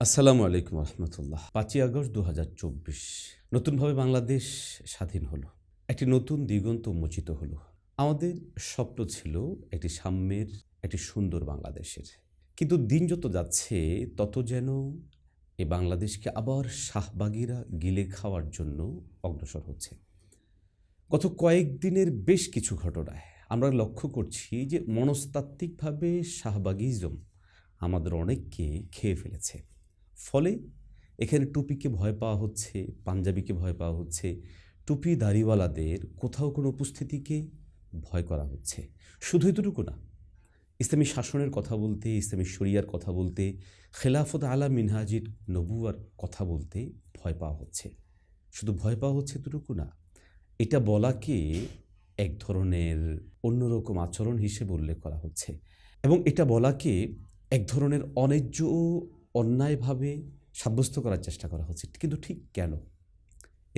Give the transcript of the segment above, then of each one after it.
আসসালামু আলাইকুম রহমতুল্লাহ। 5ই আগস্ট 2024 নতুনভাবে বাংলাদেশ স্বাধীন হলো। একটি নতুন দিগন্ত উন্মোচিত হলো। আমাদের স্বপ্ন ছিল একটি সাম্যের, একটি সুন্দর বাংলাদেশের। কিন্তু দিন যত যাচ্ছে তত যেন এই বাংলাদেশকে আবার শাহবাগীরা গিলে খাওয়ার জন্য অগ্রসর হচ্ছে। গত কয়েকদিনের বেশ কিছু ঘটনায় আমরা লক্ষ্য করছি যে মনস্তাত্ত্বিকভাবে শাহবাগিজম আমাদের অনেককে খেয়ে ফেলেছে। ফলে এখানে টুপিকে ভয় পাওয়া হচ্ছে, পাঞ্জাবিকে ভয় পাওয়া হচ্ছে, টুপি দাড়িওয়ালাদের কোথাও কোনো উপস্থিতিকে ভয় করা হচ্ছে। শুধু এতটুকু না, ইসলামী শাসনের কথা বলতে, ইসলামী শরিয়ার কথা বলতে, খেলাফত আলা মিনহাজির নবুয়ার কথা বলতে ভয় পাওয়া হচ্ছে। শুধু ভয় পাওয়া হচ্ছে এতটুকু না, এটা বলাকে এক ধরনের অন্যরকম আচরণ হিসেবে উল্লেখ করা হচ্ছে এবং এটা বলাকে এক ধরনের অন্যায্য ও অন্যায়ভাবে সাব্যস্ত করার চেষ্টা করা হচ্ছে। কিন্তু ঠিক কেন?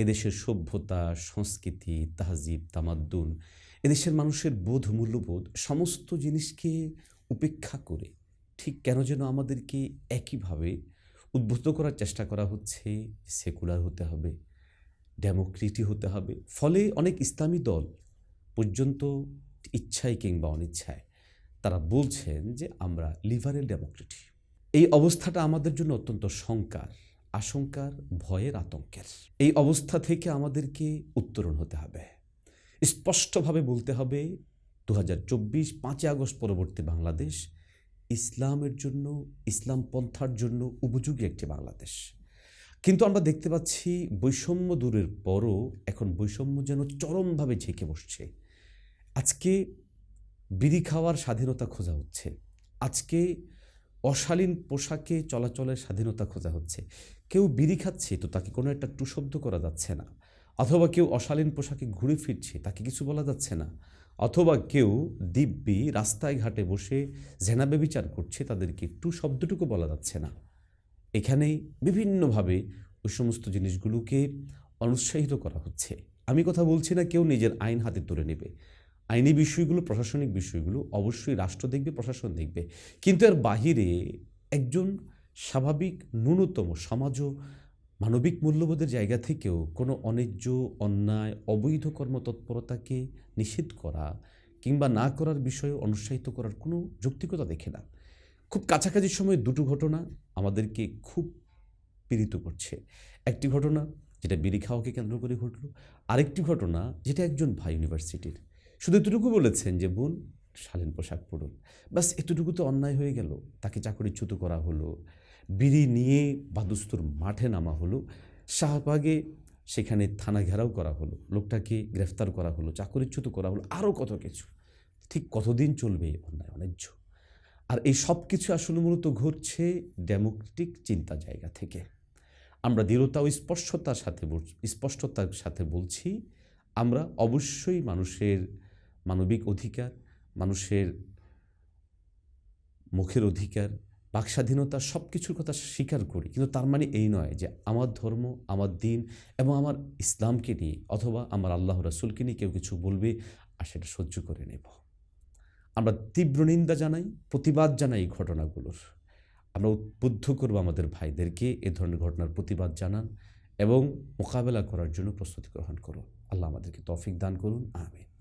এদেশের সভ্যতা, সংস্কৃতি, তাহজিব, তামাদ্দুন, এদেশের মানুষের বোধ, মূল্যবোধ সমস্ত জিনিসকে উপেক্ষা করে ঠিক কেন যেন আমাদেরকে একইভাবে উদ্বুদ্ধ করার চেষ্টা করা হচ্ছে, সেকুলার হতে হবে, ডেমোক্রেটি হতে হবে। ফলে অনেক ইসলামী দল পর্যন্ত ইচ্ছায় কিংবা অনিচ্ছায় তারা বলছেন যে আমরা লিবারেল ডেমোক্রেটি। এই অবস্থাটা আমাদের জন্য অত্যন্ত শঙ্কার, আশঙ্কার, ভয়ের, আতঙ্কের। এই অবস্থা থেকে আমাদেরকে উত্তরণ হতে হবে। স্পষ্টভাবে বলতে হবে 2024 5ই আগস্ট পরবর্তী বাংলাদেশ ইসলামের জন্য, ইসলাম পন্থার জন্য উপযোগী একটি বাংলাদেশ। কিন্তু আমরা দেখতে পাচ্ছি বৈষম্য দূরের পরও এখন বৈষম্য যেন চরমভাবে ঝেঁকে বসছে। আজকে বিড়ি খাওয়ার স্বাধীনতা খোঁজা হচ্ছে, আজকে অশালীন পোশাকে চলাচলের স্বাধীনতা খোঁজা হচ্ছে। কেউ বিড়ি খাচ্ছে তো তাকে কোনো একটা টুশব্দ করা যাচ্ছে না, অথবা কেউ অশালীন পোশাকে ঘুরে ফিরছে তাকে কিছু বলা যাচ্ছে না, অথবা কেউ দিব্যি রাস্তায় ঘাটে বসে জেনা ব্যভিচার করছে তাদেরকে একটু শব্দটুকু বলা যাচ্ছে না। এখানেই বিভিন্নভাবে ওই সমস্ত জিনিসগুলোকে অনুৎসাহিত করা হচ্ছে। আমি কথা বলছি না কেউ নিজের আইন হাতে তুলে নেবে। আইনি বিষয়গুলো, প্রশাসনিক বিষয়গুলো অবশ্যই রাষ্ট্র দেখবে, প্রশাসন দেখবে। কিন্তু এর বাহিরে একজন স্বাভাবিক ন্যূনতম সমাজ ও মানবিক মূল্যবোধের জায়গা থেকেও কোনো অন্যায্য, অন্যায়, অবৈধ কর্মতৎপরতাকে নিষেধ করা কিংবা না করার বিষয়ে অনুৎসাহিত করার কোনো যৌক্তিকতা দেখে না। খুব কাছাকাছি সময়ে দুটো ঘটনা আমাদেরকে খুব পীড়িত করছে। একটি ঘটনা যেটা বিড়ি খাওয়াকে কেন্দ্র করে ঘটল, আরেকটি ঘটনা যেটা একজন ভাই ইউনিভার্সিটির শুধু এতটুকু বলেছেন যে বোন শালীন পোশাক পরুন, ব্যাস এতটুকু তো অন্যায় হয়ে গেল। তাকে চাকরিচ্যুত করা হলো, বিড়ি নিয়ে বাদুস্তুর মাঠে নামা হলো, শাহবাগে সেখানে থানা ঘেরাও করা হলো, লোকটাকে গ্রেফতার করা হলো, চাকরিচ্যুত করা হলো, আরও কত কিছু। ঠিক কতদিন চলবে এই অন্যায় অন্যায্য? আর এই সব কিছু আসলে মূলত ঘটছে ডেমোক্রেটিক চিন্তা জায়গা থেকে। আমরা দৃঢ়তা ও স্পষ্টতার সাথে বলছি আমরা অবশ্যই মানুষের মানবিক অধিকার, মানুষের মুখের অধিকার, বাকস্বাধীনতা সব কিছুর কথা স্বীকার করি। কিন্তু তার মানে এই নয় যে আমার ধর্ম, আমার দিন এবং আমার ইসলামকে নিয়ে অথবা আমার আল্লাহ রাসূলকে নিয়ে কেউ কিছু বলবে আর সেটা সহ্য করে নেব। আমরা তীব্র নিন্দা জানাই, প্রতিবাদ জানাই এই ঘটনাগুলোর। আমরা উদ্বুদ্ধ করব আমাদের ভাইদেরকে এ ধরনের ঘটনার প্রতিবাদ জানান এবং মোকাবেলা করার জন্য প্রস্তুতি গ্রহণ করুন। আল্লাহ আমাদেরকে তৌফিক দান করুন। আমিন।